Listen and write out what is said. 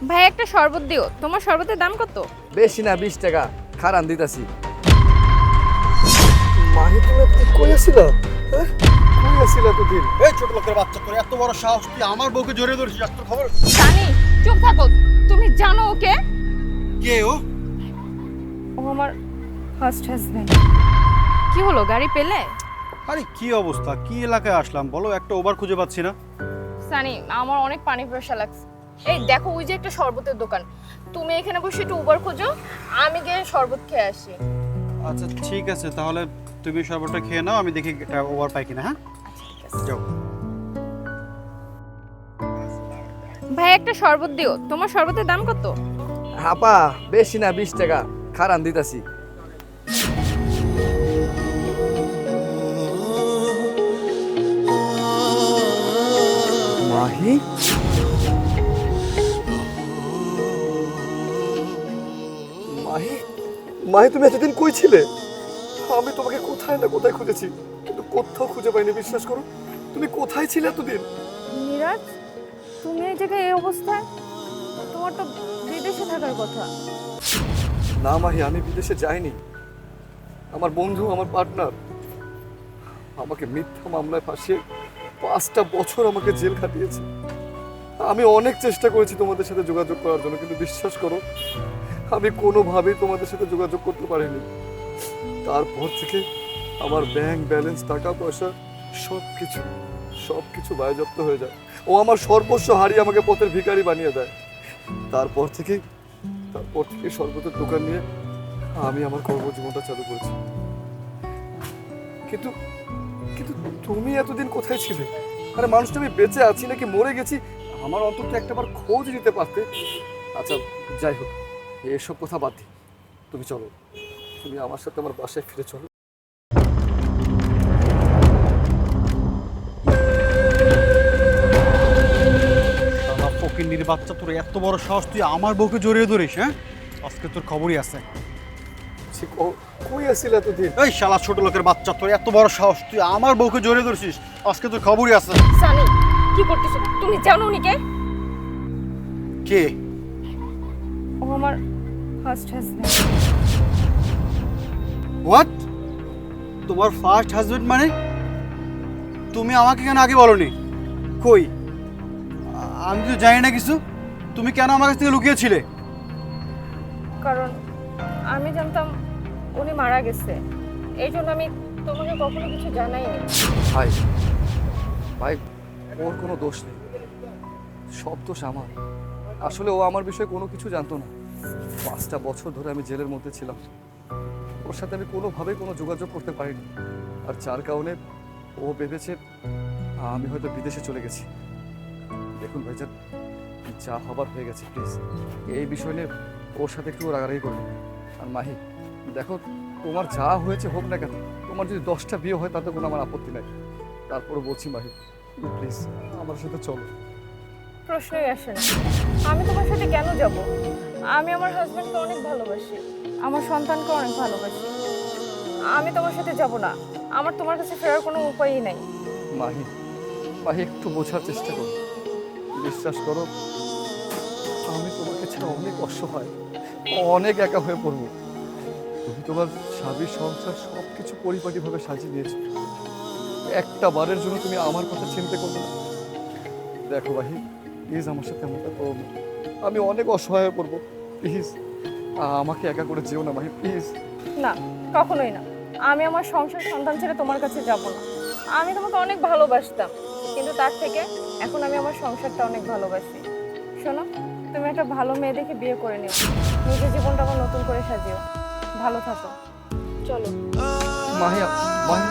ভাই একটা শরবত দিও। তোমার শরবতের দাম কত? বেশি না, 20 টাকা। খারান দিতাছি। মাহি, তুমি কই আছিলা? হ্যাঁ, কই আছিলা এতদিন? এই ছোট লোকের বাচ্চা, তোর এত বড় সাহস, তুই আমার বউকে জড়িয়ে ধরেছিস, আর তোর খবর? জানি, চুপ থাকো। তুমি জানো ওকে? কে ও? ও আমার ফার্স্ট হাজবেন্ড। কি হলো, গাড়ি পেলে? আরে কি অবস্থা, কি এলাকায় আসলাম বলো, একটা ওভার খুঁজে পাচ্ছি না। সানি, আমার অনেক পানি পিপাসা লাগছে। এই দেখো, ওই যে একটা শরবতের দোকান। তুমি এখানে বসে একটু উবার খোঁজো, আমি গিয়ে শরবত খেয়ে আসি। আচ্ছা ঠিক আছে, তাহলে তুমি সর্বটা খেয়ে নাও, আমি দেখি এটা ওভার পাই কিনা। হ্যাঁ যাও। ভাই একটা শরবত দিও। তোমার শরবতের দাম কত? আপা, বেশি না, 20 টাকা। খারান দিতাছি। মাহি, মাহি, মাহি, তুমি এতদিন কই ছিলে? আমি তোমাকে কোথায় না কোথায় খুঁজেছি, কিন্তু কোথাও খুঁজে পাইনি। বিশ্বাস করো, তুমি কোথায় ছিলে এতদিন? মিরাজ, তুমি এই জায়গায় এই অবস্থায়? তোমার তো বিদেশে থাকার কথা। না মাহি, আমি বিদেশে যাইনি। আমার বন্ধু, আমার পার্টনার আমাকে মিথ্যা মামলায় ফাঁসিয়ে 5টা বছর আমাকে জেল খাটিয়েছে। আমি অনেক চেষ্টা করেছি তোমাদের সাথে যোগাযোগ করার জন্য, কিন্তু বিশ্বাস করো, আমি কোনোভাবেই তোমাদের সাথে যোগাযোগ করতে পারিনি। তারপর থেকে আমার ব্যাংক ব্যালেন্স, টাকা পয়সা সবকিছু বাজেয়াপ্ত হয়ে যায়। ও আমার সর্বস্ব হারিয়ে আমাকে পথের ভিখারি বানিয়ে দেয়। তারপর থেকে শরবতের দোকান নিয়ে আমি আমার কর্মজীবনটা চালু করেছি। কিন্তু কিন্তু তুমি এতদিন কোথায় ছিলে? আরে মানুষটা, আমি বেঁচে আছি নাকি মরে গেছি, আমার অন্তত একটাবার খোঁজ নিতে পারতে। আচ্ছা, যাই হোক, এসব কথা বাদ দিই। তুমি চলো, তুমি আমার সাথে আমার বাসায় ফিরে চলো। শালা ফকিন্নির বাচ্চা, তোর এত বড় সাহস, তুই আমার বউকে জড়িয়ে ধরিস? হ্যাঁ, আজকে তোর খবরই আছে। কই আসছিল এতদিন? এই শালা ছোট লোকের বাচ্চা, তোর এত বড় সাহস, তুই আমার বউকে জড়িয়ে ধরছিস, আজকে তোর খবরই আছে। সানি, কি করতেছো? তুমি জানো উনি কে? কে? ও আমার ফার্স্ট হাজবেন্ড। হোয়াট? তোমার ফার্স্ট হাজবেন্ড মানে? তুমি আমাকে কেন আগে বলনি? কই, আমি তো জানি না কিছু। তুমি কেন আমার কাছ থেকে লুকিয়েছিলে? কারণ আমি জানতাম উনি মারা গেছে, এই জন্য আমি তোমাকে কখনো কিছু জানাইনি। ভাই, ভাই, ওর কোনো দোষ নেই, সব দোষ আমার। আসলে ও আমার বিষয়ে কোনো কিছু জানতো না। 5টা বছর ধরে আমি জেলের মধ্যে ছিলাম। ওর সাথে আমি কোনোভাবেই কোনো যোগাযোগ করতে পারিনি। আর যার কারণে ও ভেবেছে আমি হয়তো বিদেশে চলে গেছি। দেখুন ভাইজান, যা হবার হয়ে গেছে, প্লিজ এই বিষয় নিয়ে ওর সাথে একটু রাগারাগি করবেন। আর মাহি, দেখো, তোমার যা হয়েছে হোক না কেন, তোমার যদি 10টা বিয়ে হয় তাতে কোনো আমার আপত্তি নাই। তারপরে বলছি মাহি, প্লিজ আমার সাথে চলো। প্রশ্নই আসে না, আমি তোমার সাথে কেন যাব? আমি আমার হাজবেন্ডকে অনেক ভালোবাসি, আমার সন্তানকে অনেক ভালোবাসি। আমি তোমার সাথে যাব না। আমার তোমার কাছে ফেরার কোনো উপায়ই নাই। মাহি, মাহি, একটু বোঝার চেষ্টা করো। বিশ্বাস করো, আমি তোমাকে ছাড়া অনেক অসহায়, অনেক একা হয়ে পড়বো। তুমি তোমার স্বামীর সংসার সবকিছু পরিপাটিভাবে সাজিয়ে দিয়েছো, একটা বারের জন্য তুমি আমার কথা চিন্তা করবে না? দেখো মাহি, প্লিজ আমার সাথে এমনটা করো না। আমি অনেক অসহায় হয়ে পড়বো। প্লিজ আমাকে একা করে যেও না মাহি, প্লিজ। না, কখনোই না। আমি আমার সংসার সন্তান ছেড়ে তোমার কাছে যাব না। আমি তোমাকে অনেক ভালোবাসতাম, কিন্তু তার থেকে এখন আমি আমার সংসারটা অনেক ভালোবাসি। শোনো, তুমি একটা ভালো মেয়ে দেখে বিয়ে করে নিও, নিজের জীবনটা আবার নতুন করে সাজিও। ভালো থাকো, চলো। মাহি, মাহি,